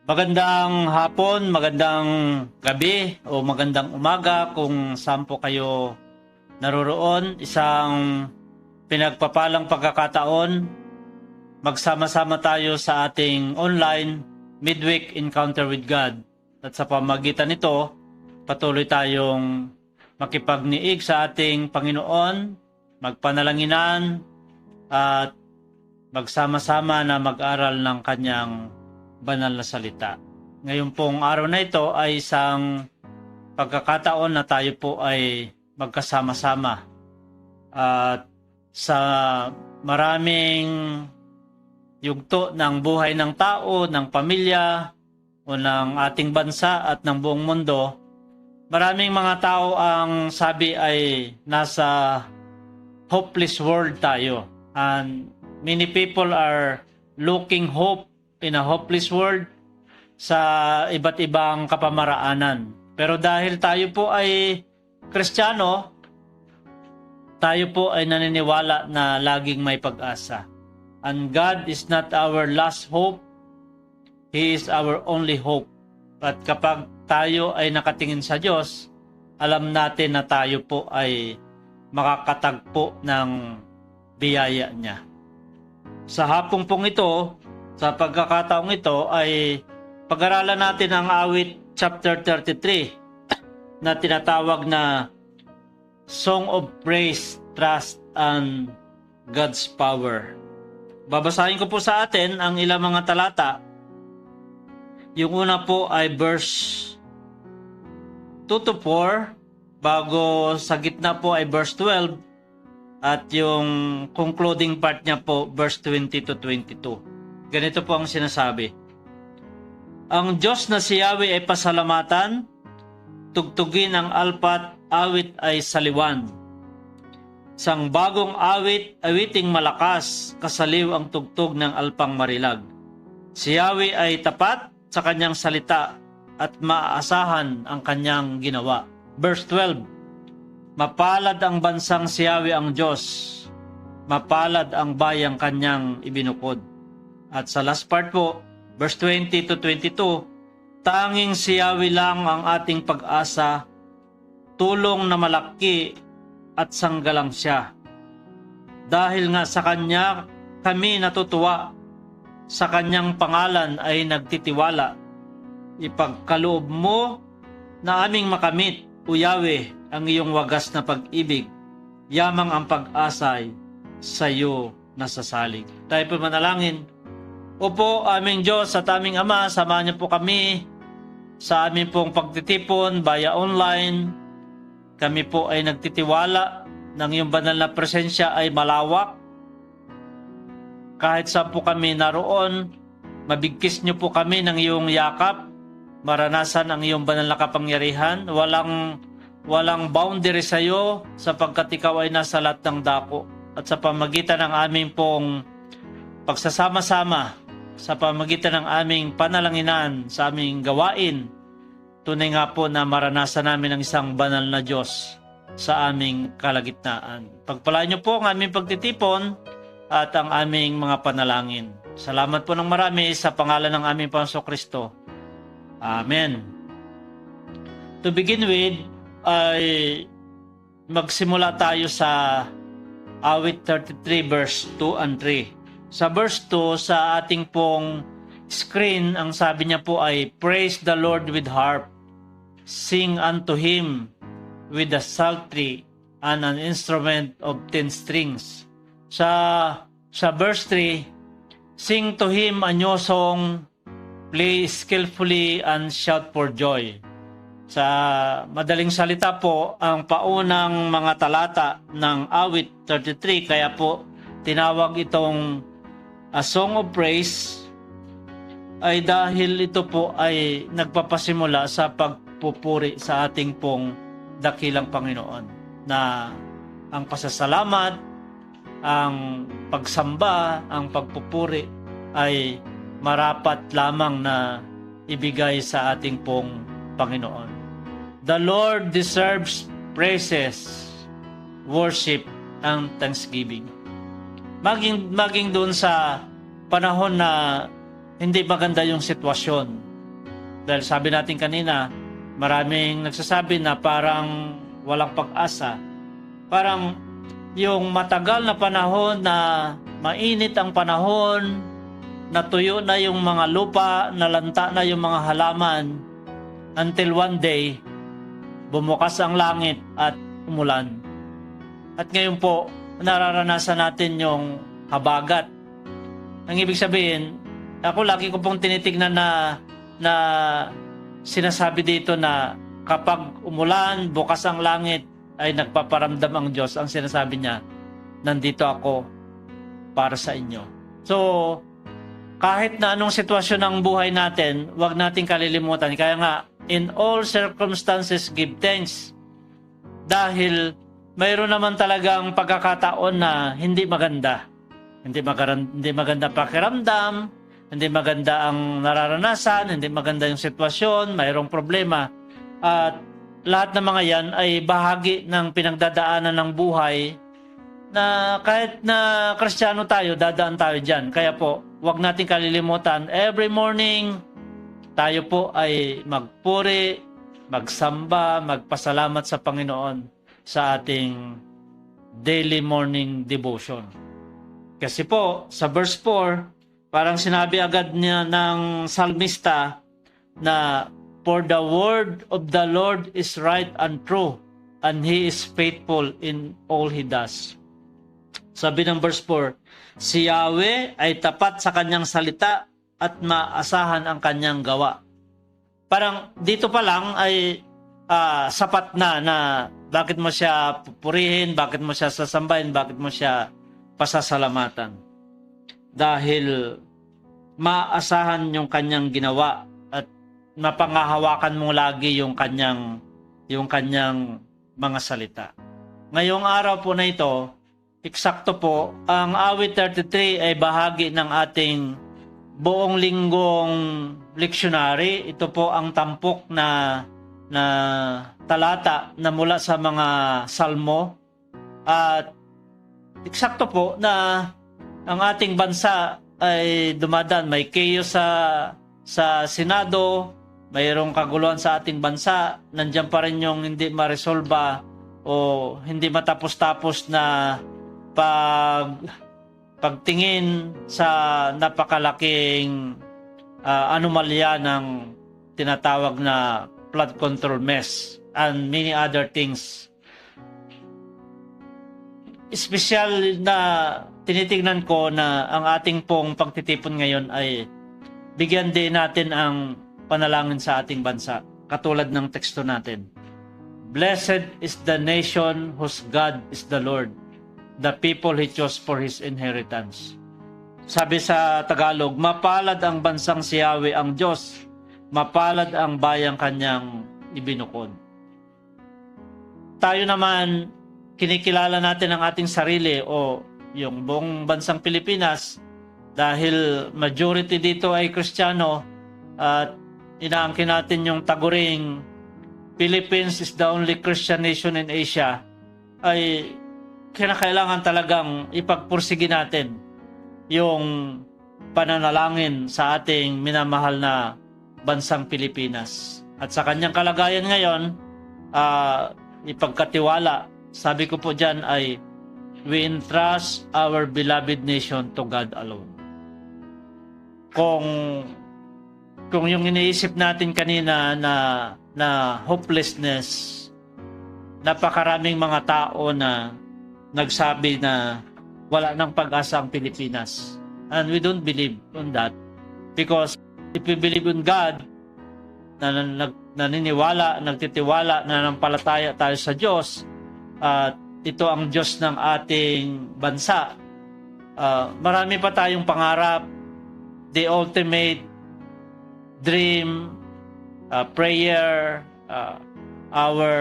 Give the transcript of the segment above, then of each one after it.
Magandang hapon, magandang gabi o magandang umaga kung saan po kayo naroroon. Isang pinagpapalang pagkakataon, magsama-sama tayo sa ating online midweek encounter with God. At sa pamagitan nito, patuloy tayong makipagniig sa ating Panginoon, magpanalanginan at magsama-sama na mag-aral ng kanyang banal na salita. Ngayon pong araw na ito ay isang pagkakataon na tayo po ay magkasama-sama at sa maraming yugto ng buhay ng tao, ng pamilya o ng ating bansa at ng buong mundo, maraming mga tao ang sabi ay nasa hopeless world tayo, and many people are looking hope in a hopeless world sa iba't ibang kapamaraanan. Pero dahil tayo po ay Kristiyano, tayo po ay naniniwala na laging may pag-asa. And God is not our last hope, He is our only hope. At kapag tayo ay nakatingin sa Diyos, alam natin na tayo po ay makakatagpo ng biyaya niya. Sa hapong pong ito, sa pagkakataong ito ay pag-aralan natin ang awit chapter 33 na tinatawag na Song of Praise, Trust, and God's Power. Babasahin ko po sa atin ang ilang mga talata. Yung una po ay verse 2 to 4, bago sa gitna po ay verse 12, at yung concluding part niya po verse 20 to 22. Ganito po ang sinasabi. Ang Diyos na si Yahweh ay pasalamatan, tugtugin ang alpat, awit ay saliwan. Sang bagong awit, awiting malakas, kasaliw ang tugtog ng alpang marilag. Si Yahweh ay tapat sa kanyang salita at maaasahan ang kanyang ginawa. Verse 12. Mapalad ang bansang si Yahweh ang Diyos, mapalad ang bayang kanyang ibinukod. At sa last part po, verse 20 to 22, tanging si Yahweh lang ang ating pag-asa, tulong na malaki at sanggalang siya. Dahil nga sa Kanya kami natutuwa, sa Kanyang pangalan ay nagtitiwala. Ipagkaloob mo na aming makamit, O Yahweh, ang iyong wagas na pag-ibig, yamang ang pag-asay sa iyo nasasalig. Tayo po manalangin. Opo, aming Diyos at aming Ama, samahan niyo po kami sa aming pong pagtitipon via online. Kami po ay nagtitiwala ng iyong banal na presensya ay malawak. Kahit saan po kami naroon, mabigkis niyo po kami ng iyong yakap, maranasan ang iyong banal na kapangyarihan. Walang boundary sa iyo sapagkat ikaw ay nasa lahat ng dako. At sa pamagitan ng aming pong pagsasama-sama, sa pamagitan ng aming panalanginan, sa aming gawain, tunay nga po na maranasan namin ang isang banal na Diyos sa aming kalagitnaan. Pagpalain niyo po ang aming pagtitipon at ang aming mga panalangin. Salamat po ng marami sa pangalan ng aming Panginoong Kristo. Amen. To begin with, ay magsimula tayo sa awit 33 verse 2 and 3. Sa verse 2, sa ating pong screen, ang sabi niya po ay, Praise the Lord with harp, sing unto Him with a psaltery and an instrument of 10 strings. Sa verse 3, Sing to Him a new song, play skillfully and shout for joy. Sa madaling salita po, ang paunang mga talata ng awit 33, kaya po tinawag itong A Song of Praise, ay dahil ito po ay nagpapasimula sa pagpupuri sa ating pong dakilang Panginoon, na ang pasasalamat, ang pagsamba, ang pagpupuri ay marapat lamang na ibigay sa ating pong Panginoon. The Lord deserves praises, worship, and thanksgiving. Maging doon sa panahon na hindi maganda yung sitwasyon, Dahil sabi natin kanina, maraming nagsasabi na parang walang pag-asa. Parang yung matagal na panahon na mainit ang panahon, natuyo na yung mga lupa, nalanta na yung mga halaman, until one day, bumukas ang langit at umulan. At ngayon po, nararanasan natin yung habagat. Ang ibig sabihin, ako lagi ko pong tinitignan na sinasabi dito na kapag umulan, bukas ang langit, ay nagpaparamdam ang Diyos. Ang sinasabi niya, nandito ako para sa inyo. So, kahit na anong sitwasyon ng buhay natin, huwag nating kalilimutan. Kaya nga, in all circumstances, give thanks. Dahil mayroon naman talagang pagkakataon na hindi maganda. Hindi maganda pakiramdam, hindi maganda ang nararanasan, hindi maganda yung sitwasyon, mayroong problema. At lahat ng mga yan ay bahagi ng pinagdadaanan ng buhay na kahit na Kristiyano tayo, dadaan tayo dyan. Kaya po, huwag natin kalilimutan, every morning, tayo po ay magpuri, magsamba, magpasalamat sa Panginoon sa ating daily morning devotion. Kasi po, sa verse 4, parang sinabi agad niya ng salmista na, "For the word of the Lord is right and true, and He is faithful in all He does." Sabi ng verse 4, si Yahweh ay tapat sa kanyang salita at maasahan ang kanyang gawa. Parang dito pa lang ay sapat na bakit mo siya pupurihin, bakit mo siya sasambahin, bakit mo siya pasasalamatan. Dahil maasahan yung kanyang ginawa at mapangahawakan mo lagi yung kanyang mga salita. Ngayong araw po na ito, eksakto po, ang awit 33 ay bahagi ng ating buong linggong leksyonary. Ito po ang tampok na talata na mula sa mga salmo. At eksakto po na ang ating bansa ay dumadaan. May chaos sa Senado, mayroong kaguluhan sa ating bansa, nandiyan pa rin yung hindi maresolba o hindi matapos-tapos na pagtingin sa napakalaking anomalya ng tinatawag na flood control mess and many other things. Espesyal na tinitingnan ko na ang ating pong pagtitipon ngayon ay bigyan din natin ang panalangin sa ating bansa. Katulad ng teksto natin. Blessed is the nation whose God is the Lord, the people He chose for His inheritance. Sabi sa Tagalog, mapalad ang bansang si Yahweh ang Diyos, mapalad ang bayang kanyang ibinukod. Tayo naman, kinikilala natin ang ating sarili o yung buong bansang Pilipinas dahil majority dito ay Kristiyano at inaangkin natin yung taguring Philippines is the only Christian nation in Asia, ay kinakailangan talagang ipagpursige natin yung pananalangin sa ating minamahal na bansang Pilipinas. At sa kanyang kalagayan ngayon, ipagkatiwala, sabi ko po dyan ay, we entrust our beloved nation to God alone. Kung yung iniisip natin kanina na hopelessness, napakaraming mga tao na nagsabi na wala nang pag-asa ang Pilipinas. And we don't believe on that. Because if we believe in God, naniniwala, nagtitiwala, nanampalataya tayo sa Diyos, at ito ang Diyos ng ating bansa, marami pa tayong pangarap, the ultimate dream, prayer, our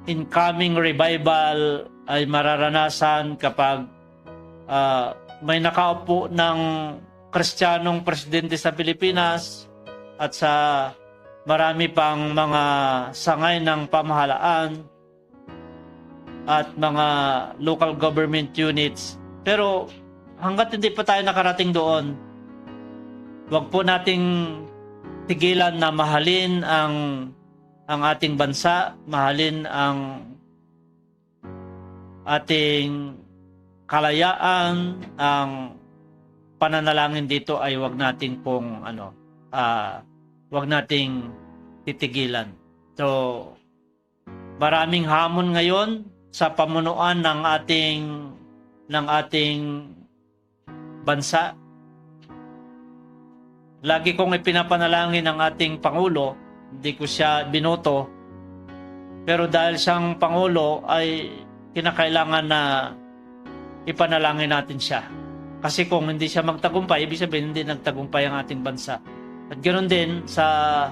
incoming revival ay mararanasan kapag may nakaupo ng Kristiyanong presidente sa Pilipinas at sa marami pang mga sangay ng pamahalaan at mga local government units. Pero hanggat hindi pa tayo nakarating doon, Huwag po nating tigilan na mahalin ang ating bansa, mahalin ang ating kalayaan. Ang pananalangin dito ay wag nating wag nating titigilan. So, maraming hamon ngayon sa pamunuan ng ating bansa. Lagi kong ipinapanalangin ang ating Pangulo, hindi ko siya binoto, pero dahil siyang Pangulo ay kinakailangan na ipanalangin natin siya. Kasi kung hindi siya magtagumpay, ibig sabihin hindi nagtagumpay ang ating bansa. At ganoon din sa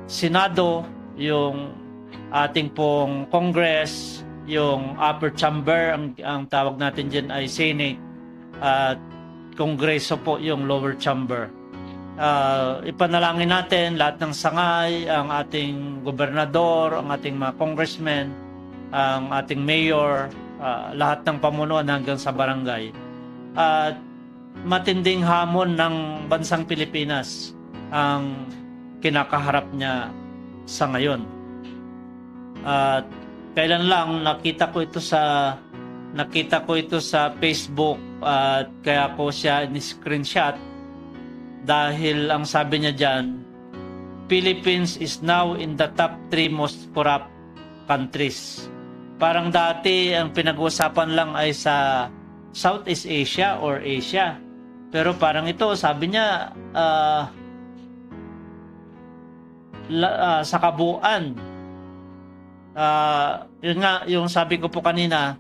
Senado, yung ating pong Congress, yung upper chamber, ang tawag natin dyan ay Senate, at Kongreso po yung lower chamber. Ipanalangin natin lahat ng sangay, ang ating gobernador, ang ating mga congressmen, ang ating mayor, lahat ng pamunuan hanggang sa barangay. At matinding hamon ng bansang Pilipinas ang kinakaharap niya sa ngayon. At kailan lang nakita ko ito sa Facebook, at kaya ko siya ni-screenshot dahil ang sabi niya diyan, Philippines is now in the top 3 most corrupt countries. Parang dati ang pinag-uusapan lang ay sa Southeast Asia or Asia. Pero parang ito, sabi niya, sa kabuuan. Yun nga, yung sabi ko po kanina,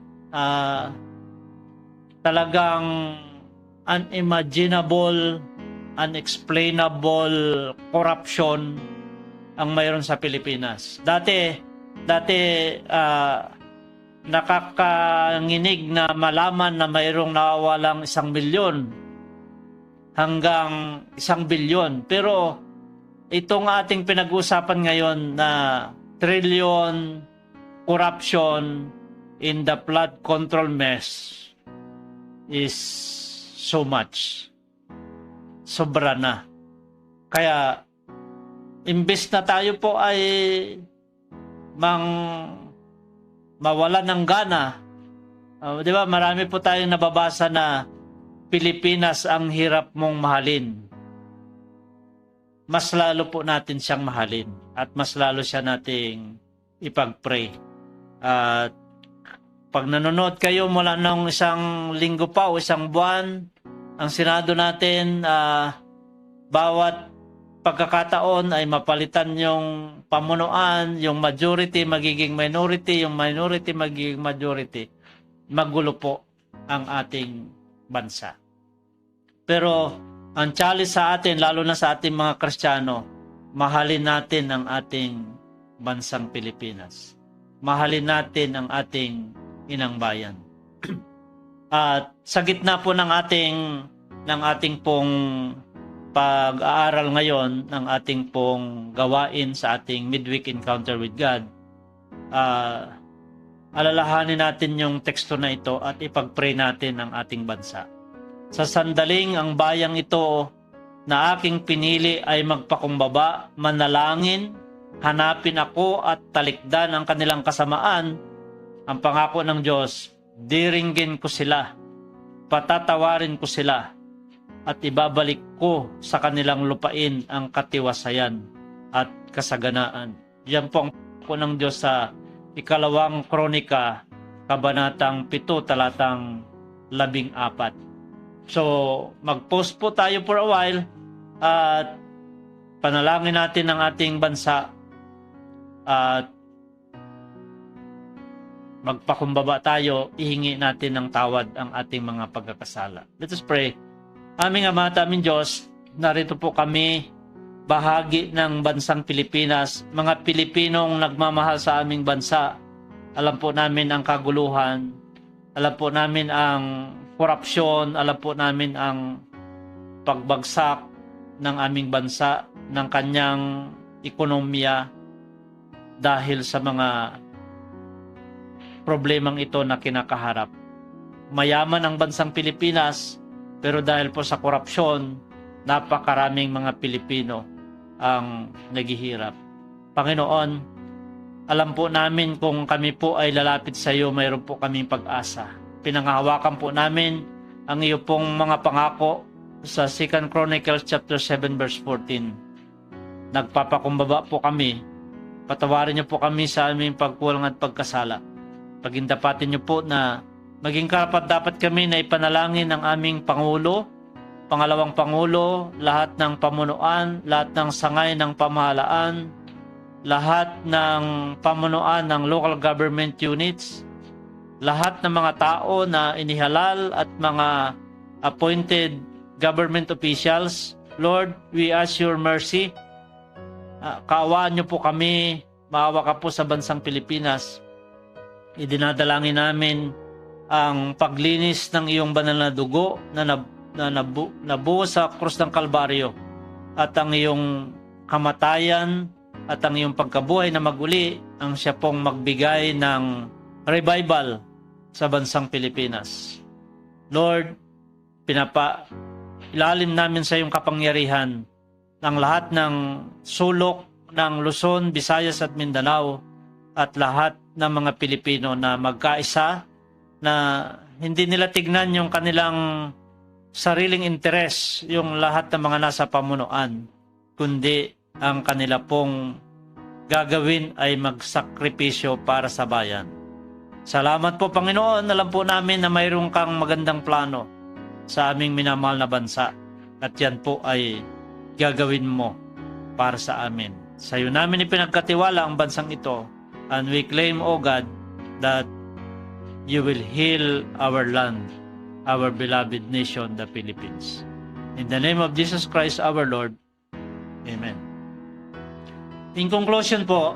talagang unimaginable, unexplainable corruption ang mayroon sa Pilipinas. Dati nakakanginig na malaman na mayroong nawawalang 1 milyon hanggang 1 bilyon. Pero itong ating pinag-uusapan ngayon na trillion corruption in the flood control mess is so much. Sobra na. Kaya imbes na tayo po ay mawala ng gana, di ba, marami po tayong nababasa na Pilipinas ang hirap mong mahalin. Mas lalo po natin siyang mahalin at mas lalo siya nating ipag-pray. At pag nanonood kayo mula ng 1 linggo pa o 1 buwan, ang Senado natin, bawat pagkakataon ay mapalitan yung pamunuan, yung majority magiging minority, yung minority magiging majority. Magulo po ang ating bansa. Pero ang challenge sa atin, lalo na sa ating mga Kristiyano, mahalin natin ang ating bansang Pilipinas. Mahalin natin ang ating inang bayan. At sa gitna po ng ating pong pag-aaral ngayon, ng ating pong gawain sa ating midweek encounter with God, alalahanin natin yung teksto na ito at ipag-pray natin ang ating bansa. Sa sandaling ang bayang ito na aking pinili ay magpakumbaba, manalangin, hanapin ako at talikdan ang kanilang kasamaan, ang pangako ng Diyos, diringgin ko sila, patatawarin ko sila, at ibabalik ko sa kanilang lupain ang katiwasayan at kasaganaan. Yan po ang pangako ng Diyos sa 2 Kronika, Kabanatang 7, talatang 14. So, mag-post po tayo for a while at panalangin natin ang ating bansa at magpakumbaba tayo, ihingi natin ng tawad ang ating mga pagkakasala. Let us pray. Aming Ama at aming Diyos, narito po kami, bahagi ng bansang Pilipinas, mga Pilipinong nagmamahal sa aming bansa. Alam po namin ang kaguluhan, alam po namin ang korupsyon, alam po namin ang pagbagsak ng aming bansa, ng kanyang ekonomiya dahil sa mga problemang ito na kinakaharap. Mayaman ang bansang Pilipinas, pero dahil po sa korupsyon, napakaraming mga Pilipino ang naghihirap. Panginoon, alam po namin kung kami po ay lalapit sa iyo, mayroon po kaming pag-asa. Pinanghahawakan po namin ang iyo pong mga pangako sa 2 Chronicles chapter 7 verse 14. Nagpapakumbaba po kami. Patawarin niyo po kami sa aming pagkulang at pagkasala. Pagindapatin niyo po na maging karapat-dapat kami na ipanalangin ng aming Pangulo, pangalawang Pangulo, lahat ng pamunuan, lahat ng sangay ng pamahalaan, lahat ng pamunuan ng local government units, lahat ng mga tao na inihalal at mga appointed government officials. Lord, we ask your mercy. Kaawaan niyo po kami, maawa ka po sa bansang Pilipinas. Idinadalangin namin ang paglinis ng iyong banal na dugo na nabuo sa krus ng Kalbaryo at ang iyong kamatayan at ang iyong pagkabuhay na maguli ang siya pong magbigay ng revival sa bansang Pilipinas. Lord, ilalim namin sa iyong kapangyarihan ng lahat ng sulok ng Luzon, Visayas at Mindanao at lahat ng mga Pilipino na magkaisa, na hindi nila tignan yung kanilang sariling interes, yung lahat ng mga nasa pamunuan, kundi ang kanila pong gagawin ay magsakripisyo para sa bayan. Salamat po, Panginoon. Alam po namin na mayroon kang magandang plano sa aming minamahal na bansa at yan po ay gagawin mo para sa amin. Sa iyo namin ipinagkatiwala ang bansang ito, and we claim, O God, that you will heal our land, our beloved nation, the Philippines. In the name of Jesus Christ our Lord. Amen. In conclusion po,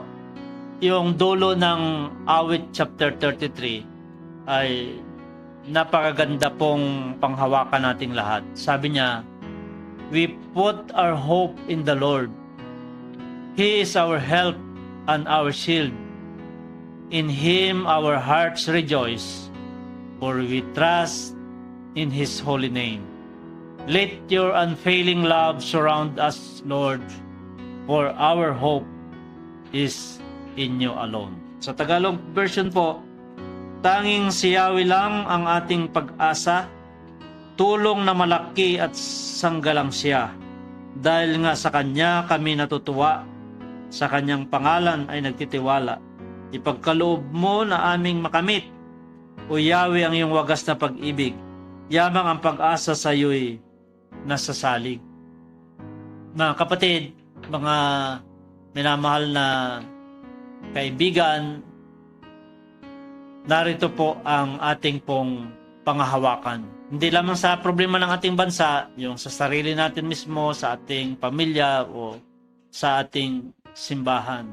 yung dulo ng awit chapter 33 ay napakaganda pong panghawakan nating lahat. Sabi niya, we put our hope in the Lord. He is our help and our shield. In Him our hearts rejoice, for we trust in His holy name. Let your unfailing love surround us, Lord, for our hope is in you alone. Sa Tagalog version po, tanging si Yahweh lang ang ating pag-asa, tulong na malaki at sanggalang siya. Dahil nga sa Kanya kami natutuwa, sa Kanyang pangalan ay nagtitiwala. Ipagkaloob mo na aming makamit, O Yahweh, ang iyong wagas na pag-ibig. Yamang ang pag-asa sa iyo'y nasasalig. Mga kapatid, mga minamahal na kaibigan, narito po ang ating pong pangahawakan. Hindi lamang sa problema ng ating bansa, yung sa sarili natin mismo, sa ating pamilya o sa ating simbahan.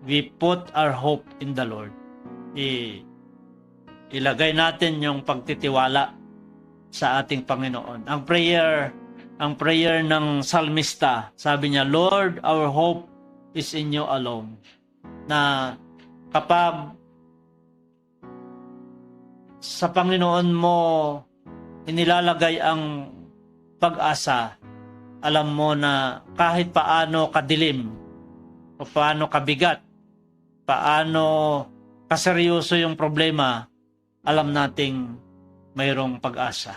We put our hope in the Lord. Ilagay natin yung pagtitiwala sa ating Panginoon. Ang prayer ng salmista, sabi niya, Lord, our hope is in you alone. Na kapag sa Panginoon mo inilalagay ang pag-asa, alam mo na kahit paano kadilim o paano kabigat, paano kaseryoso yung problema, alam nating mayroong pag-asa.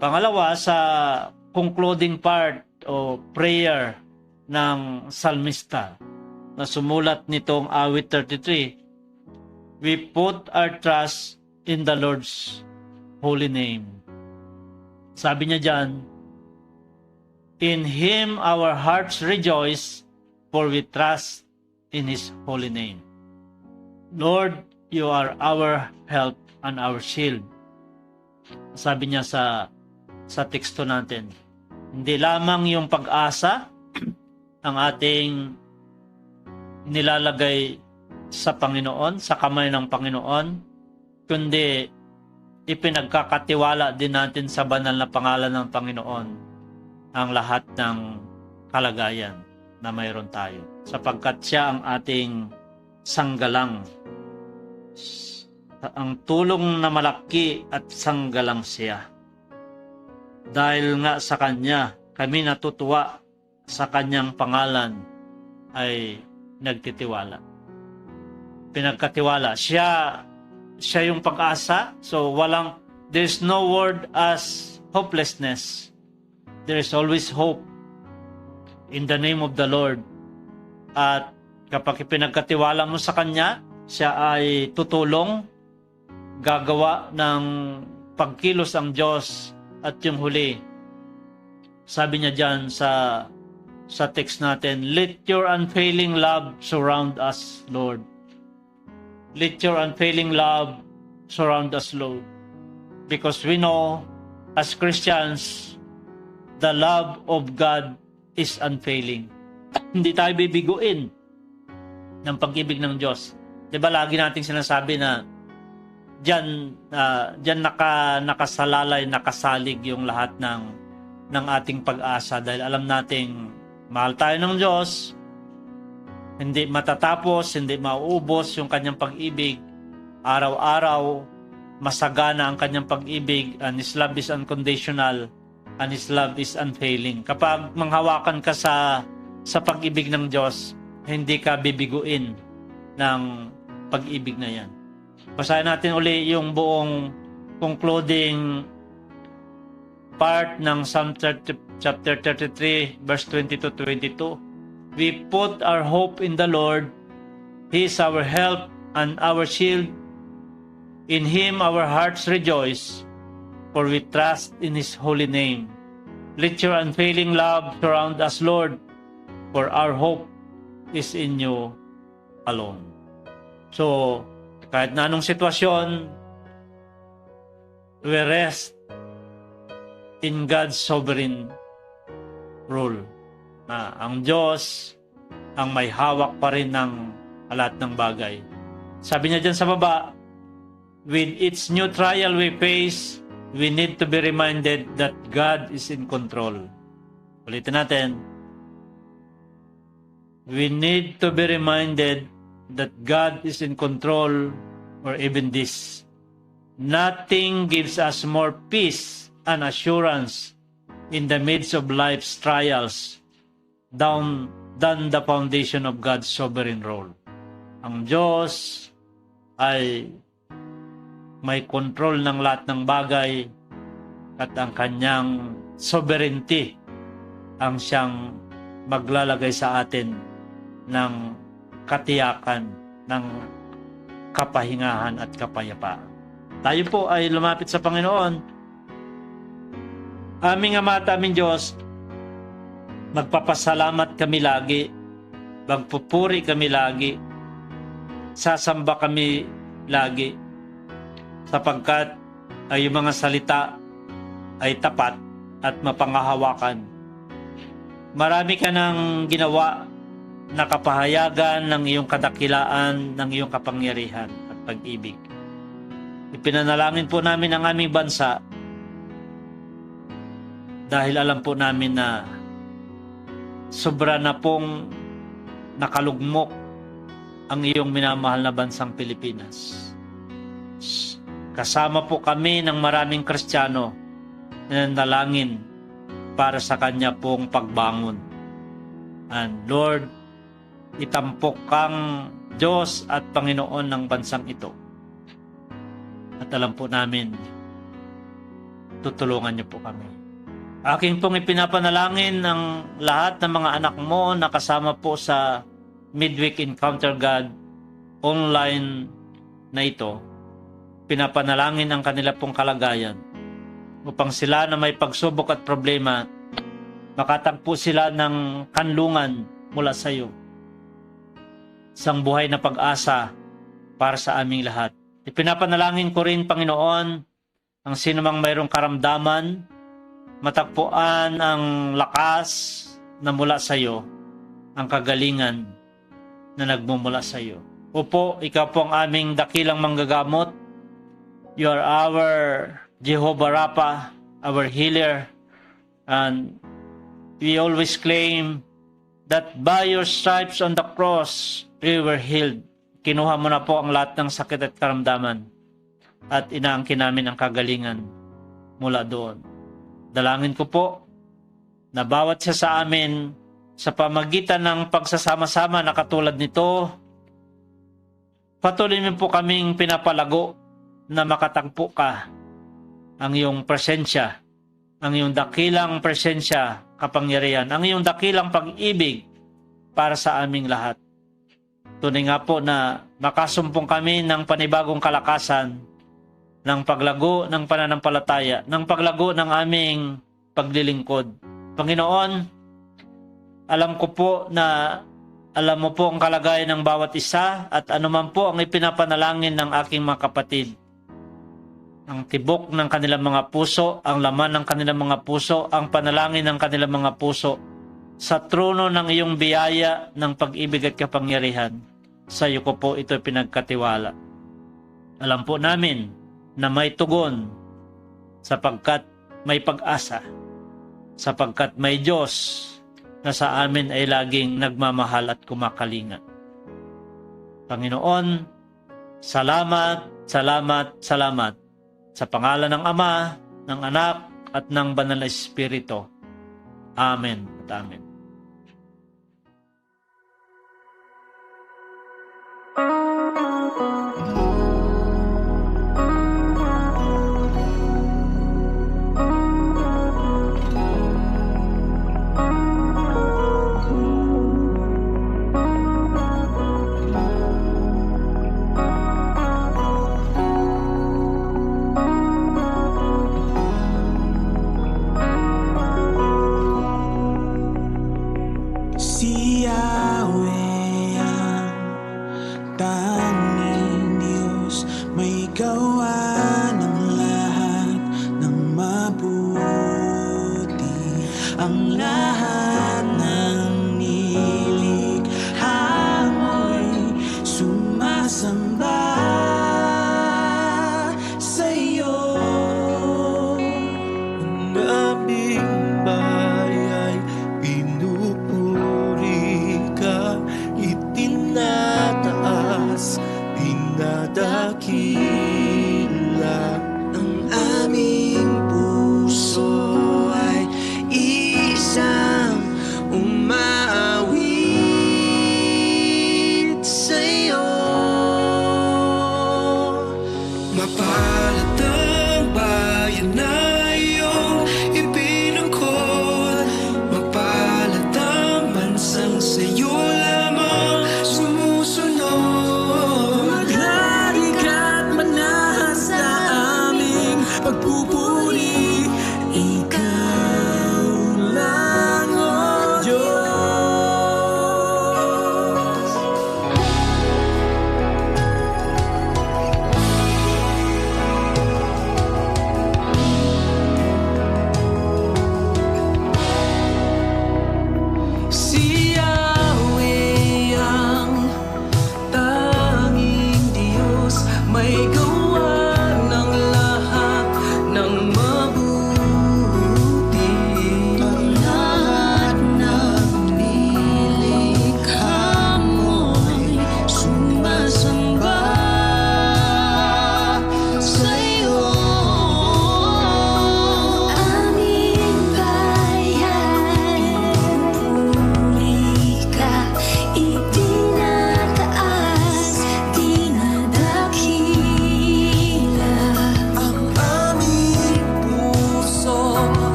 Pangalawa, sa concluding part o prayer ng salmista na sumulat nitong awit 33, we put our trust in the Lord's holy name. Sabi niya dyan, in Him our hearts rejoice, for we trust in His holy name. Lord, you are our help and our shield. Sabi niya sa teksto natin, hindi lamang yung pag-asa ang ating nilalagay sa Panginoon, sa kamay ng Panginoon, kundi ipinagkakatiwala din natin sa banal na pangalan ng Panginoon ang lahat ng kalagayan na mayroon tayo, sapagkat siya ang ating sanggalang, ang tulong na malaki at sanggalang siya. Dahil nga sa Kanya, kami natutuwa sa Kanyang pangalan ay nagtitiwala. Pinagkatiwala. Siya yung pag-asa. So there's no word as hopelessness. There is always hope in the name of the Lord. At kapag pinagkatiwala mo sa Kanya, siya ay tutulong, gagawa ng pagkilos ang Diyos. At yung huli, sabi niya dyan sa text natin, let your unfailing love surround us, Lord. Let your unfailing love surround us, Lord. Because we know, as Christians, the love of God is unfailing. Hindi tayo bibiguin ng pag-ibig ng Diyos. Diba lagi nating sinasabi na diyan nakasalalay, nakasalig yung lahat ng ating pag-asa dahil alam nating mahal tayo ng Diyos, hindi matatapos, hindi mauubos yung kanyang pag-ibig. Araw-araw, masagana ang kanyang pag-ibig, and His love is unconditional, and His love is unfailing. Kapag manghawakan ka sa pag-ibig ng Diyos, hindi ka bibiguin ng pag-ibig na yan. Basahin natin uli yung buong concluding part ng Psalm chapter 33, verse 20-22. We put our hope in the Lord. He is our help and our shield. In Him our hearts rejoice, for we trust in His holy name. Let your unfailing love surround us, Lord, for our hope is in You alone. So, kahit na anong sitwasyon, we rest in God's sovereign rule. Na ang Diyos ang may hawak pa rin ng lahat ng bagay. Sabi niya dyan sa baba, with each new trial we face, we need to be reminded that God is in control. Ulitin natin. We need to be reminded that God is in control, or even this. Nothing gives us more peace and assurance in the midst of life's trials than the foundation of God's sovereign rule. Ang Diyos ay may control ng lahat ng bagay at ang kanyang sovereignty ang siyang maglalagay sa atin ng katiyakan, ng kapahingahan at kapayapaan. Tayo po ay lumapit sa Panginoon. Aming Ama at aming Diyos, magpapasalamat kami lagi, magpupuri kami lagi, sasamba kami lagi, sapagkat ay yung mga salita ay tapat at mapangahawakan. Marami ka nang ginawa na kapahayagan ng iyong kadakilaan, ng iyong kapangyarihan at pag-ibig. Ipinanalangin po namin ang aming bansa dahil alam po namin na sobra na pong nakalugmok ang iyong minamahal na bansang Pilipinas. Kasama po kami ng maraming Kristiyano na nanalangin para sa kanya pong pagbangon. And Lord, itampok kang Diyos at Panginoon ng bansang ito. At alam po namin, tutulungan niyo po kami. Aking pong ipinapanalangin ang lahat ng mga anak mo na kasama po sa Midweek Encounter God online na ito. Pinapanalangin ang kanila pong kalagayan upang sila na may pagsubok at problema, makatagpo sila ng kanlungan mula sa iyo. Isang buhay na pag-asa para sa aming lahat. Ipinapanalangin ko rin, Panginoon, ang sinumang mayroong karamdaman, matagpuan ang lakas na mula sa iyo, ang kagalingan na nagmumula sa iyo. Opo, ikaw po ang aming dakilang manggagamot. You are our Jehovah Rapha, our healer, and we always claim that by your stripes on the cross, we were healed. Kinuha mo na po ang lahat ng sakit at karamdaman at inaangkin namin ang kagalingan mula doon. Dalangin ko po na bawat isa sa amin sa pamagitan ng pagsasama-sama na katulad nito, patuloy mo po kaming pinapalago na makatagpo ka ang iyong presensya, ang iyong dakilang presensya, kapangyarihan, ang iyong dakilang pag-ibig para sa aming lahat. Tunay nga po na makasumpong kami ng panibagong kalakasan, ng paglago ng pananampalataya, ng paglago ng aming paglilingkod. Panginoon, alam ko po na alam mo po ang kalagayan ng bawat isa at anuman po ang ipinapanalangin ng aking mga kapatid. Ang tibok ng kanilang mga puso, ang laman ng kanilang mga puso, ang panalangin ng kanilang mga puso sa trono ng iyong biyaya ng pag-ibig at kapangyarihan. Sa iyo ko po ito pinagkatiwala. Alam po namin na may tugon sapagkat may pag-asa, sapagkat may Diyos na sa amin ay laging nagmamahal at kumakalinga. Panginoon, salamat, salamat, salamat sa pangalan ng Ama, ng Anak, at ng Banal na Espiritu. Amen at amen. Si Yahweh ang tanging Diyos, may gawa ng lahat ng mabuti. Ang lahat